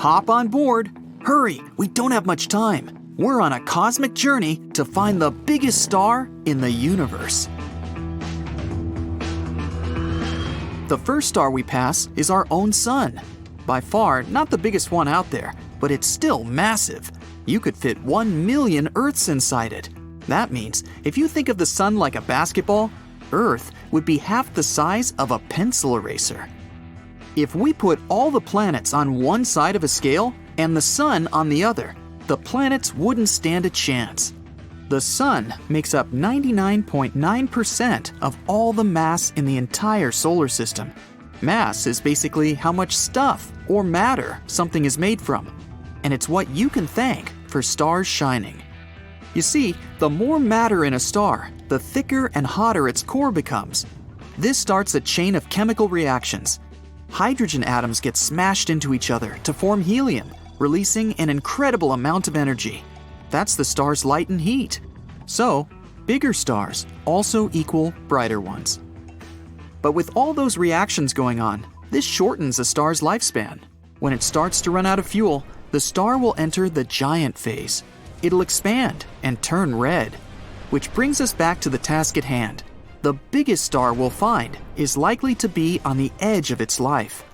Hop on board. Hurry, we don't have much time. We're on a cosmic journey to find the biggest star in the universe. The first star we pass is our own sun. By far, not the biggest one out there, but it's still massive. You could fit 1 million Earths inside it. That means if you think of the sun like a basketball, Earth would be half the size of a pencil eraser. If we put all the planets on one side of a scale and the sun on the other, the planets wouldn't stand a chance. The sun makes up 99.9% of all the mass in the entire solar system. Mass is basically how much stuff or matter something is made from, and it's what you can thank for stars shining. You see, the more matter in a star, the thicker and hotter its core becomes. This starts a chain of chemical reactions. Hydrogen atoms get smashed into each other to form helium, releasing an incredible amount of energy. That's the star's light and heat. So, bigger stars also equal brighter ones. But with all those reactions going on, this shortens a star's lifespan. When it starts to run out of fuel, the star will enter the giant phase. It'll expand and turn red. Which brings us back to the task at hand. The biggest star we'll find is likely to be on the edge of its life.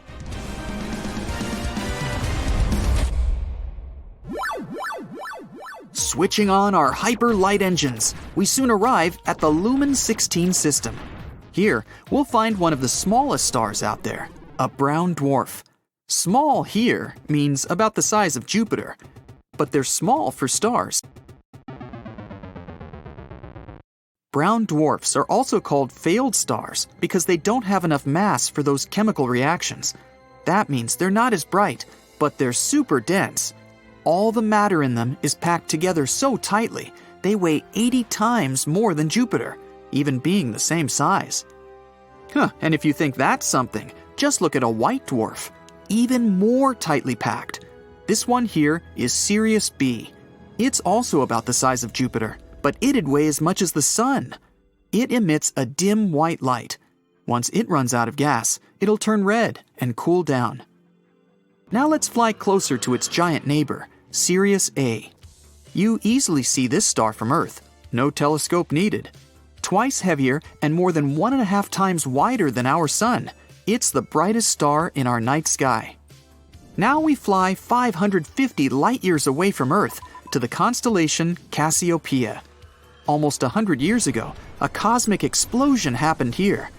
Switching on our hyper light engines, we soon arrive at the Lumen 16 system. Here, we'll find one of the smallest stars out there, a brown dwarf. Small here means about the size of Jupiter, but they're small for stars. Brown dwarfs are also called failed stars because they don't have enough mass for those chemical reactions. That means they're not as bright, but they're super dense. All the matter in them is packed together so tightly, they weigh 80 times more than Jupiter, even being the same size. And if you think that's something, just look at a white dwarf, even more tightly packed. This one here is Sirius B. It's also about the size of Jupiter, but it'd weigh as much as the sun. It emits a dim white light. Once it runs out of gas, it'll turn red and cool down. Now let's fly closer to its giant neighbor, Sirius A. You easily see this star from Earth. No telescope needed. Twice heavier and more than 1.5 times wider than our sun. It's the brightest star in our night sky. Now we fly 550 light-years away from Earth to the constellation Cassiopeia. Almost 100 years ago, a cosmic explosion happened here.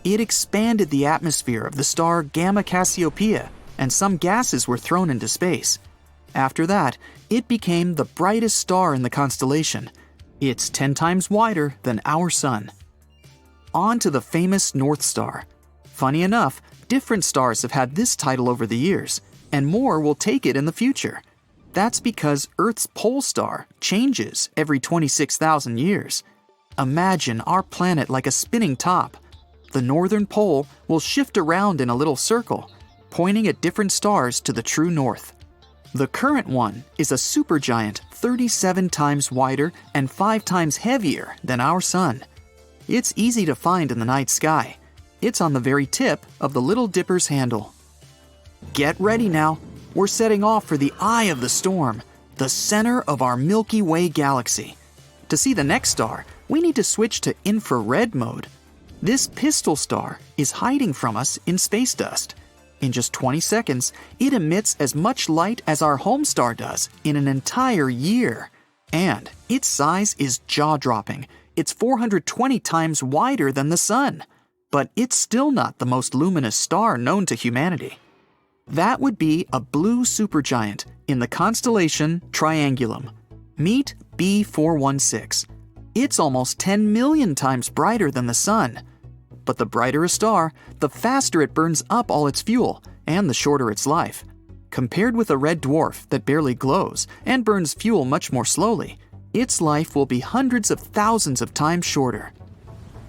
It expanded the atmosphere of the star Gamma Cassiopeia, and some gases were thrown into space. After that, it became the brightest star in the constellation. It's 10 times wider than our sun. On to the famous North Star. Funny enough, different stars have had this title over the years, and more will take it in the future. That's because Earth's pole star changes every 26,000 years. Imagine our planet like a spinning top. The northern pole will shift around in a little circle, pointing at different stars to the true north. The current one is a supergiant 37 times wider and 5 times heavier than our sun. It's easy to find in the night sky. It's on the very tip of the Little Dipper's handle. Get ready now. We're setting off for the eye of the storm, the center of our Milky Way galaxy. To see the next star, we need to switch to infrared mode. This pistol star is hiding from us in space dust. In just 20 seconds, it emits as much light as our home star does in an entire year. And its size is jaw-dropping. It's 420 times wider than the sun. But it's still not the most luminous star known to humanity. That would be a blue supergiant in the constellation Triangulum. Meet B416. It's almost 10 million times brighter than the sun. But the brighter a star, the faster it burns up all its fuel, and the shorter its life. Compared with a red dwarf that barely glows and burns fuel much more slowly, its life will be hundreds of thousands of times shorter.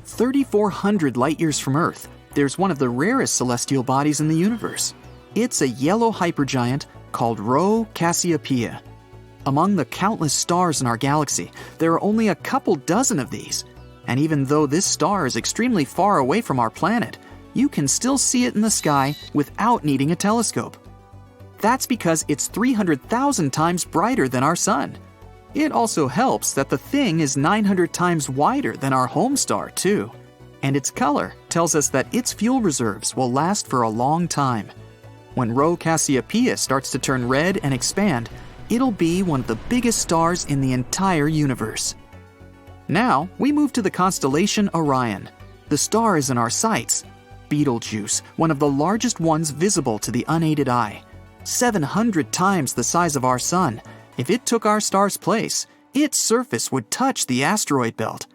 3,400 light-years from Earth, there's one of the rarest celestial bodies in the universe. It's a yellow hypergiant called Rho Cassiopeia. Among the countless stars in our galaxy, there are only a couple dozen of these. And even though this star is extremely far away from our planet, you can still see it in the sky without needing a telescope. That's because it's 300,000 times brighter than our Sun. It also helps that the thing is 900 times wider than our home star, too. And its color tells us that its fuel reserves will last for a long time. When Rho Cassiopeia starts to turn red and expand, it'll be one of the biggest stars in the entire universe. Now, we move to the constellation Orion. The star is in our sights. Beetlejuice, one of the largest ones visible to the unaided eye. 700 times the size of our Sun. If it took our star's place, its surface would touch the asteroid belt.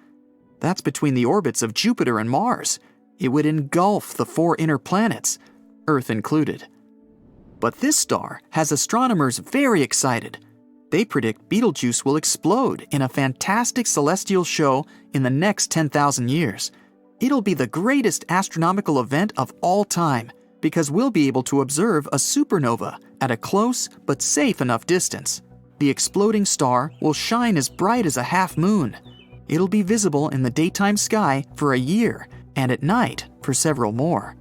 That's between the orbits of Jupiter and Mars. It would engulf the 4 inner planets, Earth included. But this star has astronomers very excited. They predict Betelgeuse will explode in a fantastic celestial show in the next 10,000 years. It'll be the greatest astronomical event of all time because we'll be able to observe a supernova at a close but safe enough distance. The exploding star will shine as bright as a half moon. It'll be visible in the daytime sky for a year and at night for several more.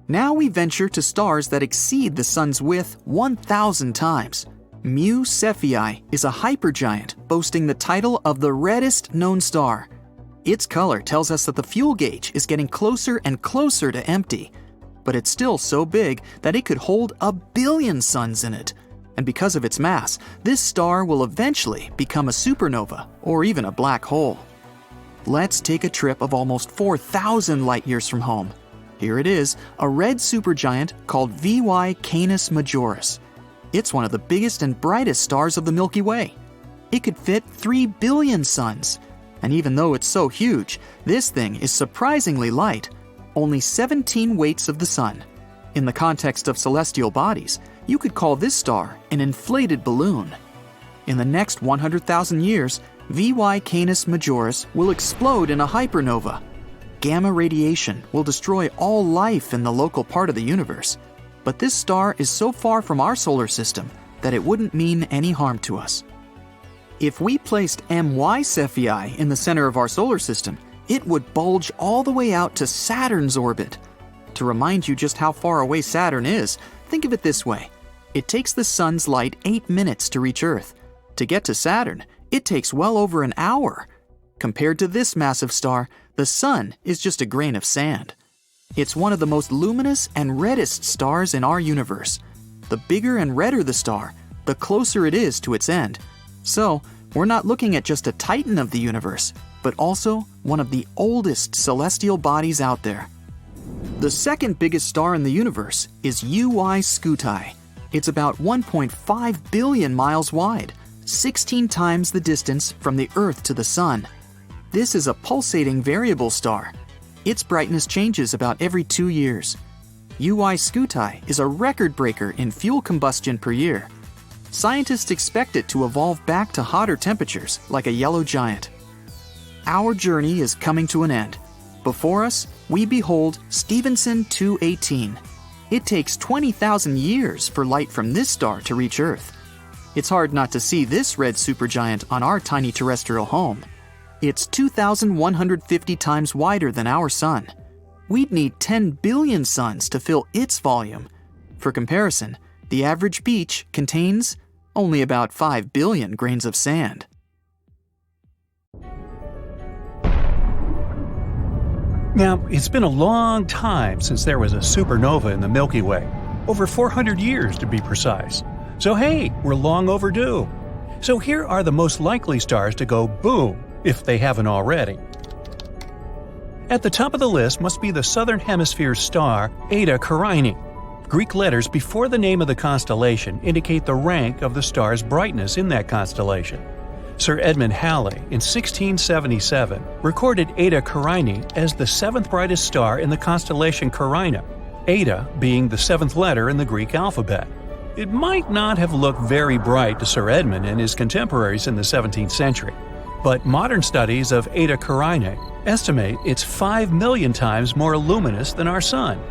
Now we venture to stars that exceed the Sun's width 1,000 times. Mu Cephei is a hypergiant boasting the title of the reddest known star. Its color tells us that the fuel gauge is getting closer and closer to empty, but it's still so big that it could hold 1 billion suns in it. And because of its mass, this star will eventually become a supernova or even a black hole. Let's take a trip of almost 4,000 light years from home. Here it is, a red supergiant called VY Canis Majoris. It's one of the biggest and brightest stars of the Milky Way. It could fit 3 billion suns. And even though it's so huge, this thing is surprisingly light, only 17 weights of the Sun. In the context of celestial bodies, you could call this star an inflated balloon. In the next 100,000 years, VY Canis Majoris will explode in a hypernova. Gamma radiation will destroy all life in the local part of the universe. But this star is so far from our solar system that it wouldn't mean any harm to us. If we placed MY Cephei in the center of our solar system, it would bulge all the way out to Saturn's orbit. To remind you just how far away Saturn is, think of it this way. It takes the Sun's light 8 minutes to reach Earth. To get to Saturn, it takes well over an hour. Compared to this massive star, the Sun is just a grain of sand. It's one of the most luminous and reddest stars in our universe. The bigger and redder the star, the closer it is to its end. So, we're not looking at just a titan of the universe, but also one of the oldest celestial bodies out there. The second biggest star in the universe is UY Scuti. It's about 1.5 billion miles wide, 16 times the distance from the Earth to the Sun. This is a pulsating variable star. Its brightness changes about every 2 years. UY Scuti is a record breaker in fuel combustion per year. Scientists expect it to evolve back to hotter temperatures like a yellow giant. Our journey is coming to an end. Before us, we behold Stephenson 218. It takes 20,000 years for light from this star to reach Earth. It's hard not to see this red supergiant on our tiny terrestrial home. It's 2,150 times wider than our Sun. We'd need 10 billion suns to fill its volume. For comparison, the average beach contains only about 5 billion grains of sand. Now, it's been a long time since there was a supernova in the Milky Way. Over 400 years to be precise. So hey, we're long overdue. So here are the most likely stars to go boom, if they haven't already. At the top of the list must be the Southern Hemisphere star Eta Carinae. Greek letters before the name of the constellation indicate the rank of the star's brightness in that constellation. Sir Edmund Halley, in 1677, recorded Eta Carinae as the 7th brightest star in the constellation Carina, Eta being the 7th letter in the Greek alphabet. It might not have looked very bright to Sir Edmund and his contemporaries in the 17th century, but modern studies of Eta Carinae estimate it's 5 million times more luminous than our Sun.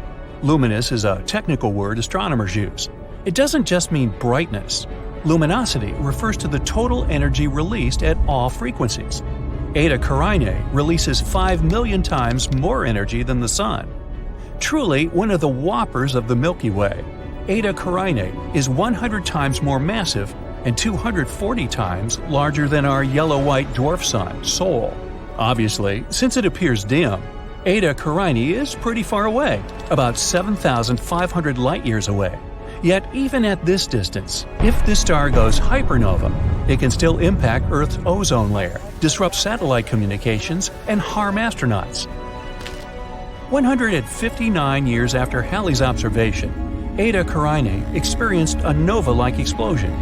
Luminous is a technical word astronomers use. It doesn't just mean brightness. Luminosity refers to the total energy released at all frequencies. Eta Carinae releases 5 million times more energy than the Sun. Truly one of the whoppers of the Milky Way. Eta Carinae is 100 times more massive and 240 times larger than our yellow-white dwarf sun, Sol. Obviously, since it appears dim, Eta Carinae is pretty far away, about 7,500 light-years away. Yet even at this distance, if this star goes hypernova, it can still impact Earth's ozone layer, disrupt satellite communications, and harm astronauts. 159 years after Halley's observation, Eta Carinae experienced a nova-like explosion.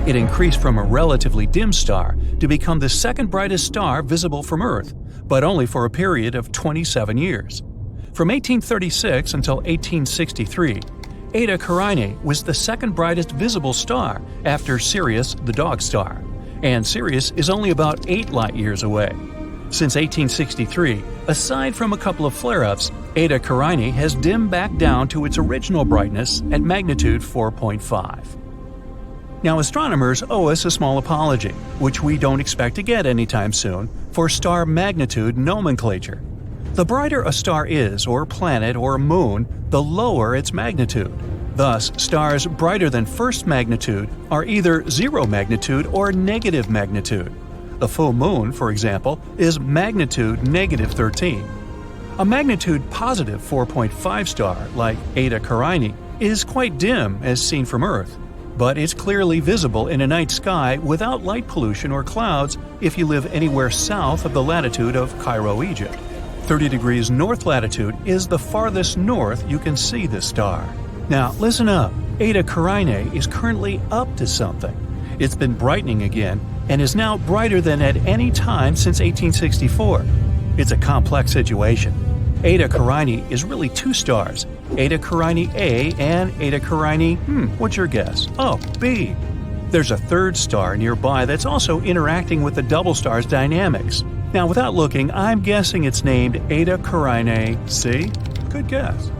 It increased from a relatively dim star to become the second brightest star visible from Earth, but only for a period of 27 years. From 1836 until 1863, Eta Carinae was the second brightest visible star after Sirius, the dog star, and Sirius is only about 8 light-years away. Since 1863, aside from a couple of flare-ups, Eta Carinae has dimmed back down to its original brightness at magnitude 4.5. Now, astronomers owe us a small apology, which we don't expect to get anytime soon, for star magnitude nomenclature. The brighter a star is, or planet, or moon, the lower its magnitude. Thus, stars brighter than first magnitude are either zero magnitude or negative magnitude. The full moon, for example, is magnitude negative 13. A magnitude positive 4.5 star, like Eta Carinae, is quite dim as seen from Earth, but it's clearly visible in a night sky without light pollution or clouds if you live anywhere south of the latitude of Cairo, Egypt. 30 degrees north latitude is the farthest north you can see this star. Now, listen up. Eta Carinae is currently up to something. It's been brightening again and is now brighter than at any time since 1864. It's a complex situation. Eta Carinae is really two stars, Eta Carinae A and Eta Carinae, what's your guess? Oh, B. There's a third star nearby that's also interacting with the double star's dynamics. Now, without looking, I'm guessing it's named Eta Carinae C. Good guess.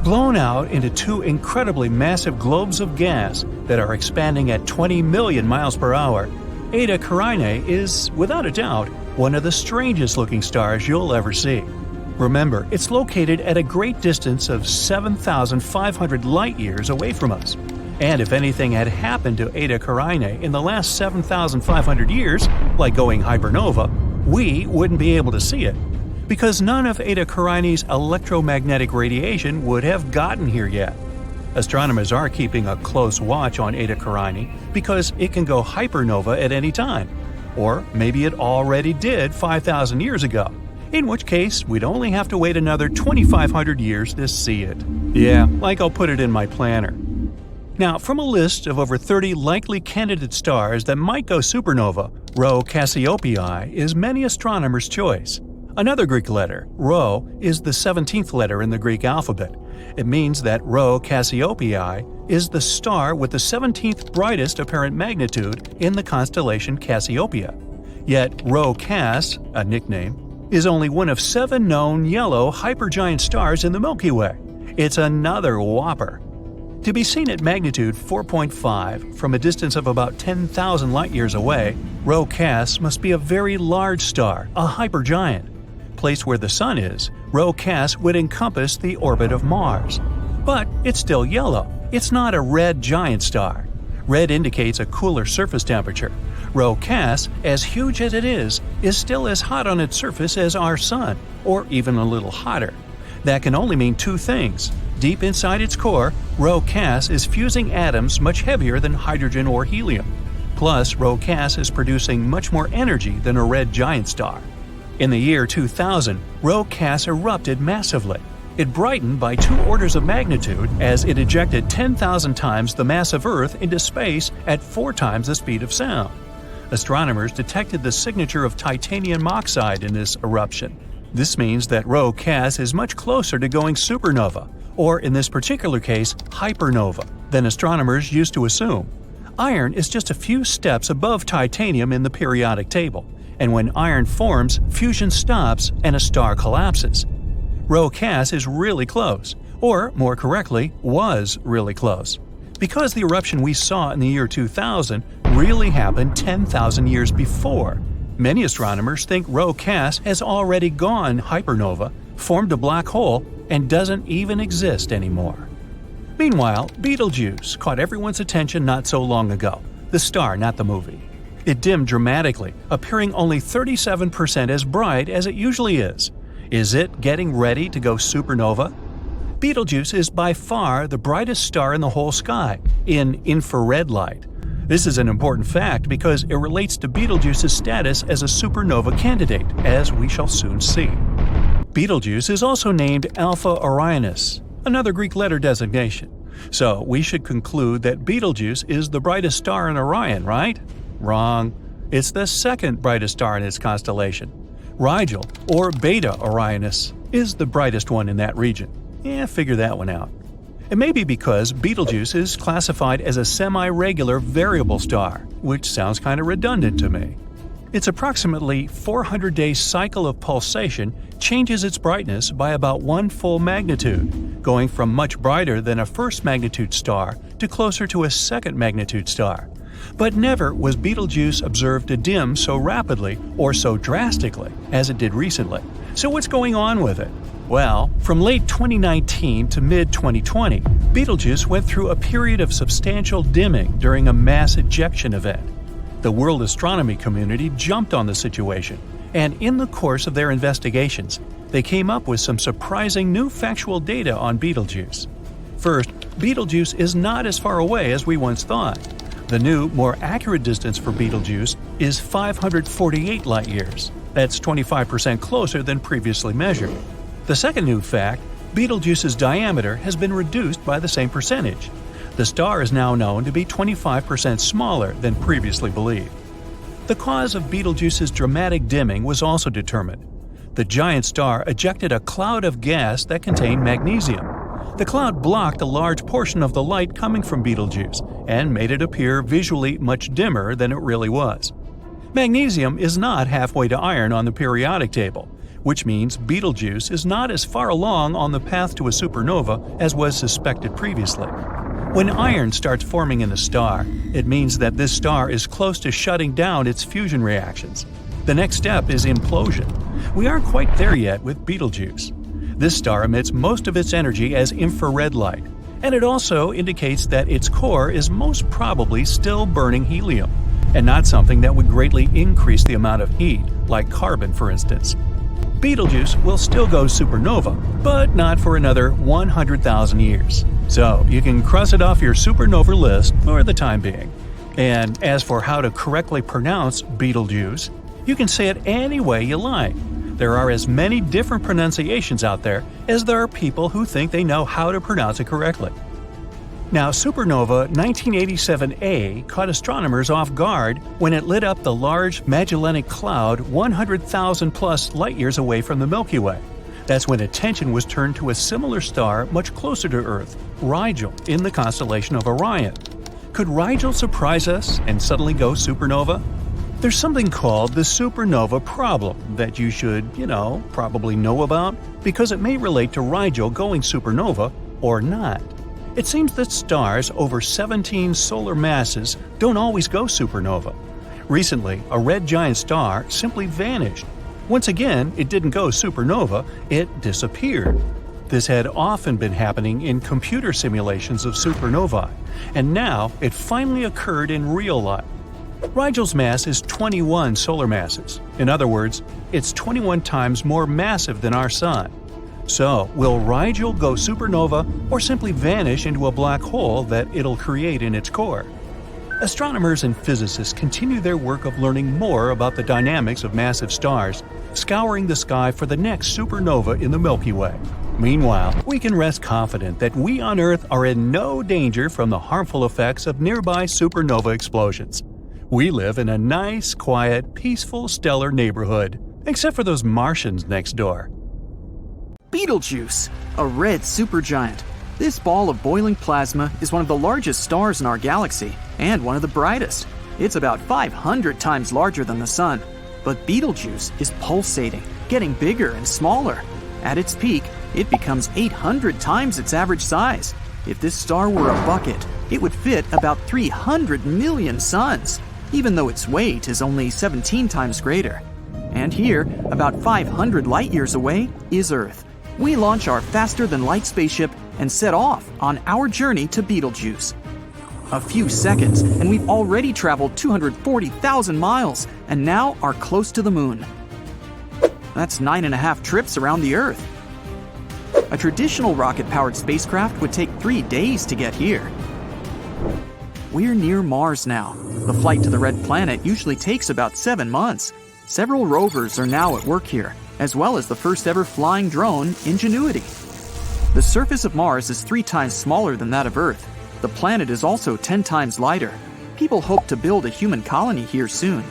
Blown out into two incredibly massive globes of gas that are expanding at 20 million miles per hour, Eta Carinae is, without a doubt, one of the strangest-looking stars you'll ever see. Remember, it's located at a great distance of 7,500 light-years away from us. And if anything had happened to Eta Carinae in the last 7,500 years, like going hypernova, we wouldn't be able to see it, because none of Eta Carinae's electromagnetic radiation would have gotten here yet. Astronomers are keeping a close watch on Eta Carinae because it can go hypernova at any time. Or maybe it already did 5,000 years ago, in which case we'd only have to wait another 2,500 years to see it. Yeah, like I'll put it in my planner. Now, from a list of over 30 likely candidate stars that might go supernova, Rho Cassiopeiae is many astronomers' choice. Another Greek letter, Rho, is the 17th letter in the Greek alphabet. It means that Rho Cassiopeiae is the star with the 17th brightest apparent magnitude in the constellation Cassiopeia. Yet Rho Cass, a nickname, is only one of 7 known yellow hypergiant stars in the Milky Way. It's another whopper. To be seen at magnitude 4.5 from a distance of about 10,000 light-years away, Rho Cass must be a very large star, a hypergiant. Placed where the Sun is, Rho Cass would encompass the orbit of Mars. But it's still yellow. It's not a red giant star. Red indicates a cooler surface temperature. Rho Cass, as huge as it is still as hot on its surface as our Sun, or even a little hotter. That can only mean two things. Deep inside its core, Rho Cass is fusing atoms much heavier than hydrogen or helium. Plus, Rho Cass is producing much more energy than a red giant star. In the year 2000, Rho Cass erupted massively. It brightened by 2 orders of magnitude as it ejected 10,000 times the mass of Earth into space at 4 times the speed of sound. Astronomers detected the signature of titanium oxide in this eruption. This means that Rho Cass is much closer to going supernova, or in this particular case, hypernova, than astronomers used to assume. Iron is just a few steps above titanium in the periodic table, and when iron forms, fusion stops and a star collapses. Rho Cass is really close, or more correctly, was really close. Because the eruption we saw in the year 2000 really happened 10,000 years before, many astronomers think Rho Cass has already gone hypernova, formed a black hole, and doesn't even exist anymore. Meanwhile, Beetlejuice caught everyone's attention not so long ago. The star, not the movie. It dimmed dramatically, appearing only 37% as bright as it usually is. Is it getting ready to go supernova? Betelgeuse is by far the brightest star in the whole sky, in infrared light. This is an important fact because it relates to Betelgeuse's status as a supernova candidate, as we shall soon see. Betelgeuse is also named Alpha Orionis, another Greek letter designation. So we should conclude that Betelgeuse is the brightest star in Orion, right? Wrong. It's the second brightest star in its constellation. Rigel, or Beta Orionis, is the brightest one in that region. Figure that one out. It may be because Betelgeuse is classified as a semi-regular variable star, which sounds kind of redundant to me. Its approximately 400-day cycle of pulsation changes its brightness by about 1 full magnitude, going from much brighter than a first magnitude star to closer to a second magnitude star. But never was Betelgeuse observed to dim so rapidly or so drastically as it did recently. So what's going on with it? Well, from late 2019 to mid-2020, Betelgeuse went through a period of substantial dimming during a mass ejection event. The world astronomy community jumped on the situation, and in the course of their investigations, they came up with some surprising new factual data on Betelgeuse. First, Betelgeuse is not as far away as we once thought. The new, more accurate distance for Betelgeuse is 548 light-years. That's 25% closer than previously measured. The second new fact, Betelgeuse's diameter has been reduced by the same percentage. The star is now known to be 25% smaller than previously believed. The cause of Betelgeuse's dramatic dimming was also determined. The giant star ejected a cloud of gas that contained magnesium. The cloud blocked a large portion of the light coming from Betelgeuse and made it appear visually much dimmer than it really was. Magnesium is not halfway to iron on the periodic table, which means Betelgeuse is not as far along on the path to a supernova as was suspected previously. When iron starts forming in the star, it means that this star is close to shutting down its fusion reactions. The next step is implosion. We aren't quite there yet with Betelgeuse. This star emits most of its energy as infrared light, and it also indicates that its core is most probably still burning helium, and not something that would greatly increase the amount of heat, like carbon for instance. Betelgeuse will still go supernova, but not for another 100,000 years. So you can cross it off your supernova list for the time being. And as for how to correctly pronounce Betelgeuse, you can say it any way you like. There are as many different pronunciations out there as there are people who think they know how to pronounce it correctly. Now, supernova 1987A caught astronomers off guard when it lit up the large Magellanic Cloud 100,000 plus light-years away from the Milky Way. That's when attention was turned to a similar star much closer to Earth, Rigel, in the constellation of Orion. Could Rigel surprise us and suddenly go supernova? There's something called the supernova problem that you should, probably know about because it may relate to Rigel going supernova or not. It seems that stars over 17 solar masses don't always go supernova. Recently, a red giant star simply vanished. Once again, it didn't go supernova, it disappeared. This had often been happening in computer simulations of supernovae, and now it finally occurred in real life. Rigel's mass is 21 solar masses. In other words, it's 21 times more massive than our Sun. So, will Rigel go supernova or simply vanish into a black hole that it'll create in its core? Astronomers and physicists continue their work of learning more about the dynamics of massive stars, scouring the sky for the next supernova in the Milky Way. Meanwhile, we can rest confident that we on Earth are in no danger from the harmful effects of nearby supernova explosions. We live in a nice, quiet, peaceful, stellar neighborhood, except for those Martians next door. Beetlejuice, a red supergiant. This ball of boiling plasma is one of the largest stars in our galaxy, and one of the brightest. It's about 500 times larger than the Sun. But Beetlejuice is pulsating, getting bigger and smaller. At its peak, it becomes 800 times its average size. If this star were a bucket, it would fit about 300 million suns, even though its weight is only 17 times greater. And here, about 500 light-years away, is Earth. We launch our faster-than-light spaceship and set off on our journey to Beetlejuice. A few seconds, and we've already traveled 240,000 miles, and now are close to the moon. That's 9.5 trips around the Earth. A traditional rocket-powered spacecraft would take 3 days to get here. We're near Mars now. The flight to the red planet usually takes about 7 months. Several rovers are now at work here, as well as the first ever flying drone, Ingenuity. The surface of Mars is 3 times smaller than that of Earth. The planet is also 10 times lighter. People hope to build a human colony here soon.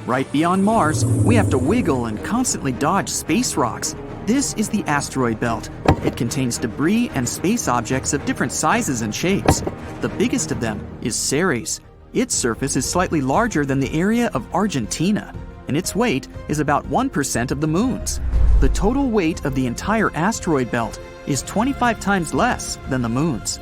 Right beyond Mars, we have to wiggle and constantly dodge space rocks. This is the asteroid belt. It contains debris and space objects of different sizes and shapes. The biggest of them is Ceres. Its surface is slightly larger than the area of Argentina, and its weight is about 1% of the Moon's. The total weight of the entire asteroid belt is 25 times less than the Moon's.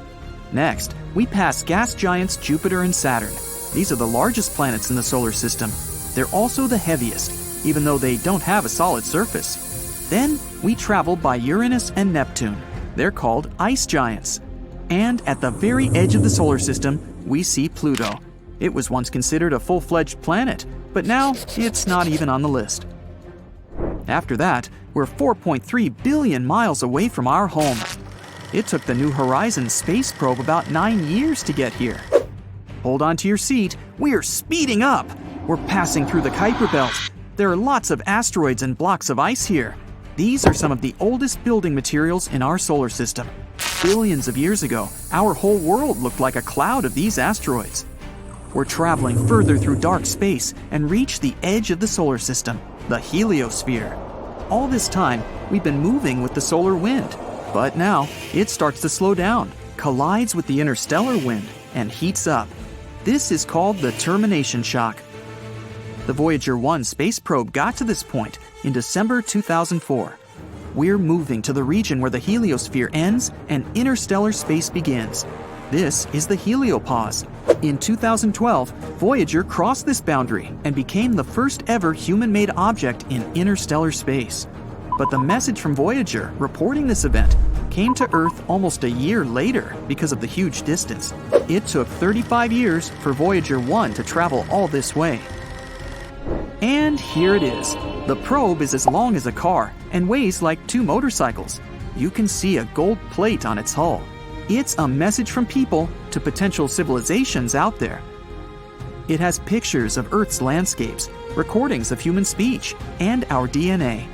Next, we pass gas giants Jupiter and Saturn. These are the largest planets in the solar system. They're also the heaviest, even though they don't have a solid surface. Then, we travel by Uranus and Neptune. They're called ice giants. And at the very edge of the solar system, we see Pluto. It was once considered a full-fledged planet, but now it's not even on the list. After that, we're 4.3 billion miles away from our home. It took the New Horizons space probe about 9 years to get here. Hold on to your seat, we're speeding up! We're passing through the Kuiper Belt. There are lots of asteroids and blocks of ice here. These are some of the oldest building materials in our solar system. Billions of years ago, our whole world looked like a cloud of these asteroids. We're traveling further through dark space and reach the edge of the solar system, the heliosphere. All this time, we've been moving with the solar wind, but now it starts to slow down, collides with the interstellar wind, and heats up. This is called the termination shock. The Voyager 1 space probe got to this point in December 2004. We're moving to the region where the heliosphere ends and interstellar space begins. This is the heliopause. In 2012, Voyager crossed this boundary and became the first ever human-made object in interstellar space. But the message from Voyager reporting this event came to Earth almost a year later because of the huge distance. It took 35 years for Voyager 1 to travel all this way. And here it is. The probe is as long as a car and weighs like 2 motorcycles. You can see a gold plate on its hull. It's a message from people to potential civilizations out there. It has pictures of Earth's landscapes, recordings of human speech, and our DNA.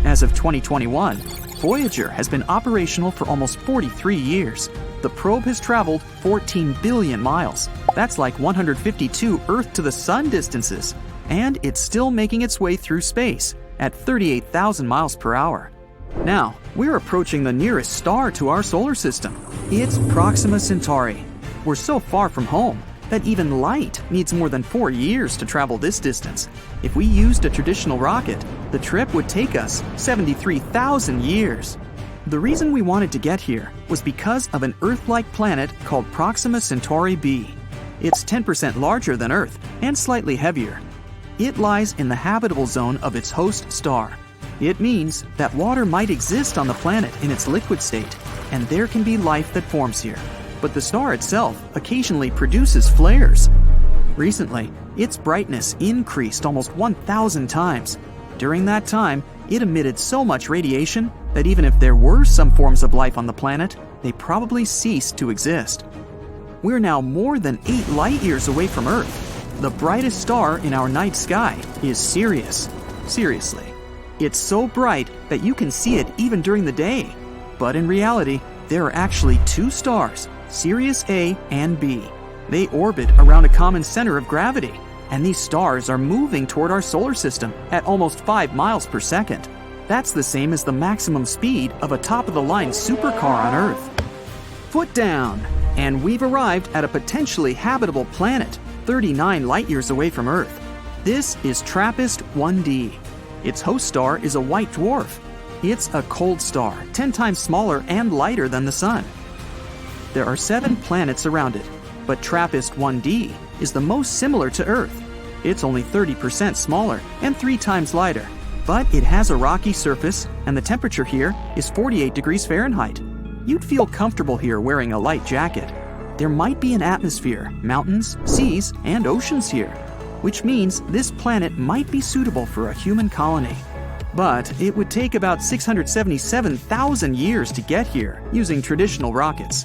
As of 2021, Voyager has been operational for almost 43 years. The probe has traveled 14 billion miles. That's like 152 Earth to the Sun distances. And it's still making its way through space at 38,000 miles per hour. Now, we're approaching the nearest star to our solar system. It's Proxima Centauri. We're so far from home that even light needs more than 4 years to travel this distance. If we used a traditional rocket, the trip would take us 73,000 years. The reason we wanted to get here was because of an Earth-like planet called Proxima Centauri b. It's 10% larger than Earth and slightly heavier. It lies in the habitable zone of its host star. It means that water might exist on the planet in its liquid state, and there can be life that forms here. But the star itself occasionally produces flares. Recently, its brightness increased almost 1,000 times. During that time, it emitted so much radiation that even if there were some forms of life on the planet, they probably ceased to exist. We're now more than 8 light years away from Earth. The brightest star in our night sky is Sirius. Seriously. It's so bright that you can see it even during the day. But in reality, there are actually 2 stars, Sirius A and B. They orbit around a common center of gravity, and these stars are moving toward our solar system at almost 5 miles per second. That's the same as the maximum speed of a top-of-the-line supercar on Earth. Foot down, and we've arrived at a potentially habitable planet, 39 light-years away from Earth. This is TRAPPIST-1d. Its host star is a white dwarf. It's a cold star, 10 times smaller and lighter than the Sun. There are 7 planets around it, but TRAPPIST-1d is the most similar to Earth. It's only 30% smaller and 3 times lighter, but it has a rocky surface and the temperature here is 48 degrees Fahrenheit. You'd feel comfortable here wearing a light jacket. There might be an atmosphere, mountains, seas, and oceans here, which means this planet might be suitable for a human colony. But it would take about 677,000 years to get here using traditional rockets.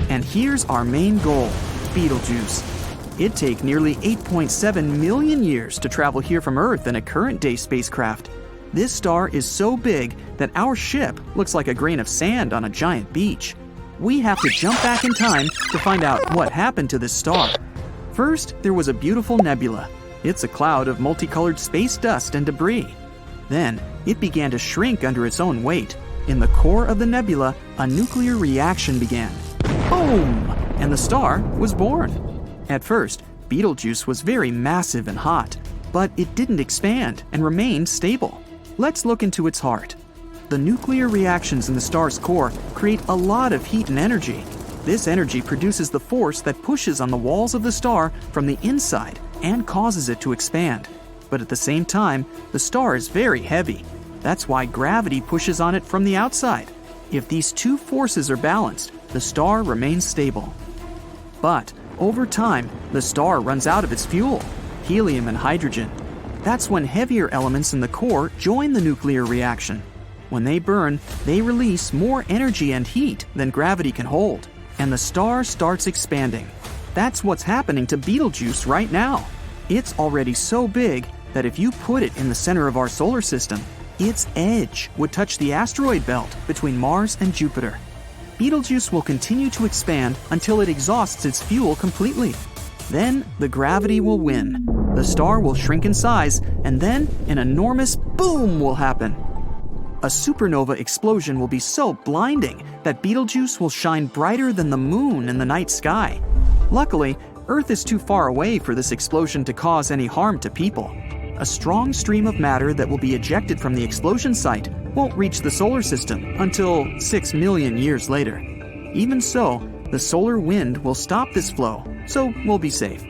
And here's our main goal, Beetlejuice. It'd take nearly 8.7 million years to travel here from Earth in a current-day spacecraft. This star is so big that our ship looks like a grain of sand on a giant beach. We have to jump back in time to find out what happened to this star. First, there was a beautiful nebula. It's a cloud of multicolored space dust and debris. Then, it began to shrink under its own weight. In the core of the nebula, a nuclear reaction began. Boom! And the star was born. At first, Beetlejuice was very massive and hot, but it didn't expand and remained stable. Let's look into its heart. The nuclear reactions in the star's core create a lot of heat and energy. This energy produces the force that pushes on the walls of the star from the inside and causes it to expand. But at the same time, the star is very heavy. That's why gravity pushes on it from the outside. If these two forces are balanced, the star remains stable. But over time, the star runs out of its fuel, helium and hydrogen. That's when heavier elements in the core join the nuclear reaction. When they burn, they release more energy and heat than gravity can hold, and the star starts expanding. That's what's happening to Beetlejuice right now. It's already so big that if you put it in the center of our solar system, its edge would touch the asteroid belt between Mars and Jupiter. Beetlejuice will continue to expand until it exhausts its fuel completely. Then the gravity will win. The star will shrink in size, and then an enormous boom will happen. A supernova explosion will be so blinding that Beetlejuice will shine brighter than the moon in the night sky. Luckily, Earth is too far away for this explosion to cause any harm to people. A strong stream of matter that will be ejected from the explosion site won't reach the solar system until 6 million years later. Even so, the solar wind will stop this flow, so we'll be safe.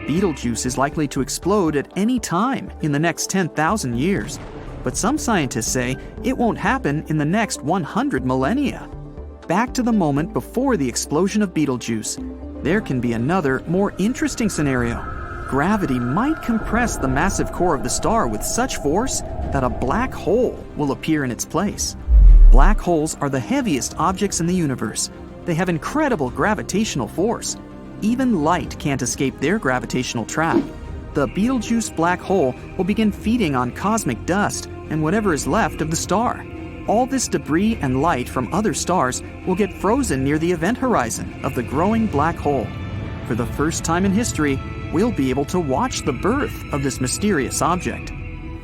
Beetlejuice is likely to explode at any time in the next 10,000 years, but some scientists say it won't happen in the next 100 millennia. Back to the moment before the explosion of Beetlejuice, there can be another, more interesting scenario. Gravity might compress the massive core of the star with such force that a black hole will appear in its place. Black holes are the heaviest objects in the universe. They have incredible gravitational force. Even light can't escape their gravitational trap. The Beetlejuice black hole will begin feeding on cosmic dust and whatever is left of the star. All this debris and light from other stars will get frozen near the event horizon of the growing black hole. For the first time in history, we'll be able to watch the birth of this mysterious object.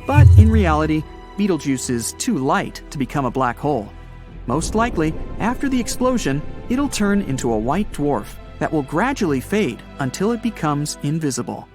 But in reality, Beetlejuice is too light to become a black hole. Most likely, after the explosion, it'll turn into a white dwarf that will gradually fade until it becomes invisible.